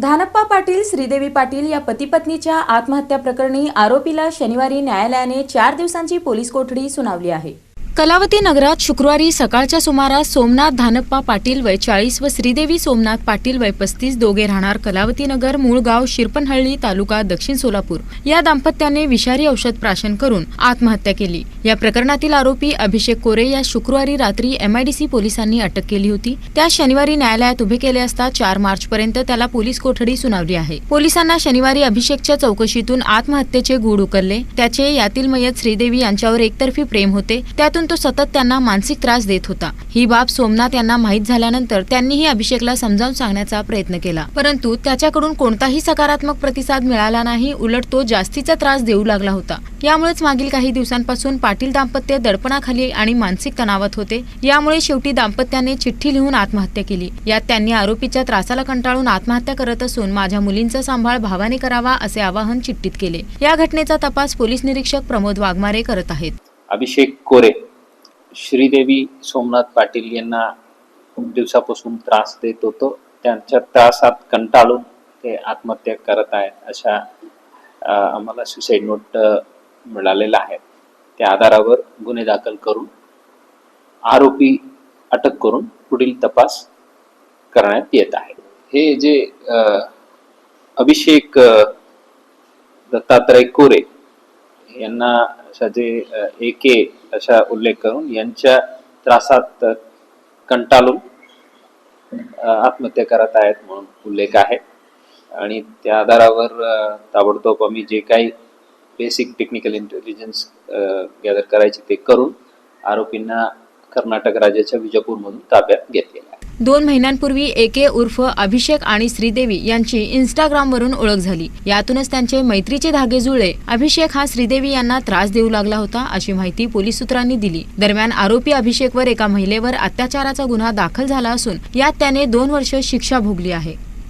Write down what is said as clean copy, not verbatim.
धानप्पा पाटील, श्रीदेवी पाटील या पती-पत्नीच्या आत्महत्या प्रकरणी आरोपीला शनिवारी न्यायालयाने 4 दिवसांची पोलीस कोठडी सुनावली आहे। कलावती नगरात शुक्रवारी सकाळच्या सुमारास सोमनाथ धानप्पा पाटील वय 40 व श्रीदेवी सोमनाथ पाटील वय 35 दोघे राहणार कलावती नगर, मूळ गाव शिरपनहळ्ळी, तालुका दक्षिण सोलापूर या दाम्पत्याने विषारी औषध प्राशन करून आत्महत्या केली। या प्रकरणातील आरोपी अभिषेक कोरे या शुक्रवारी रात्री MIDC पोलिसांनी अटक केली होती। त्या शनिवारी न्यायालयात उभे केले असता 4 मार्च पर्यंत त्याला पोलीस कोठडी सुनावली आहे। पोलिसांना शनिवारी अभिषेकच्या चौकशीतून आत्महत्येचे गूढ उकलले। त्याचे यातील मयत श्रीदेवी यांच्यावर एकतर्फी प्रेम होते, त्यातून तो सतत त्यांना मानसिक त्रास देत होता। ही बाब सोमनाथ यांना माहीत झाल्यानंतर त्यांनीही अभिषेकला समजावून सांगण्याचा प्रयत्न केला, परंतु त्याच्याकडून कोणताही सकारात्मक प्रतिसाद मिळाला नाही। उलट तो जास्तीचा त्रास देऊ लागला होता। यामुळेच मागील काही दिवसांपासून पाटील दाम्पत्य दडपणाखाली आणि मानसिक तणावात होते। यामुळे शेवटी दाम्पत्याने चिठ्ठी लिहून आत्महत्या केली। यात त्यांनी आरोपीच्या त्रासाला कंटाळून आत्महत्या करत असून माझ्या मुलींचा सांभाळ भावाने करावा असे आवाहन चिठ्ठीत केले। या घटनेचा तपास पोलीस निरीक्षक प्रमोद वाघमारे करत आहेत। अभिषेक कोरे श्रीदेवी सोमनाथ पाटील यांना खूप दिवसापासून त्रास देत होतो। त्यांच्या त्रासात कंटाळून ते आत्महत्या करत आहेत अशा आम्हाला सुसाईड नोट मिळालेला आहे। त्या आधारावर गुन्हे दाखल करून आरोपी अटक करून पुढील तपास करण्यात येत आहे। हे जे अभिषेक दत्तात्रय कोरे यांना अशा जे AK अशा उल्लेख करून यांच्या त्रासात कंटाळून आत्महत्या करत आहेत म्हणून उल्लेख आहे आणि त्या आधारावर ताबडतोब आम्ही जे काही बेसिक टेक्निकल इंटेलिजन्स गॅदर करायचे ते करून आरोपींना कर्नाटक राज्याच्या विजापूरमधून ताब्यात घेतलेला आहे। 2 महिन्यांपूर्वी AK उर्फ अभिषेक आणि श्रीदेवी यांची Instagramवरून ओळख झाली। यातूनच त्यांचे मैत्रीचे धागे जुळले। अभिषेक हा श्रीदेवी यांना त्रास देऊ लागला होता अशी माहिती पोलीस सूत्रांनी दिली। दरम्यान आरोपी अभिषेकवर एका महिलेवर अत्याचाराचा गुन्हा दाखल झाला असून यात त्याने 2 वर्ष शिक्षा भोगली आहे।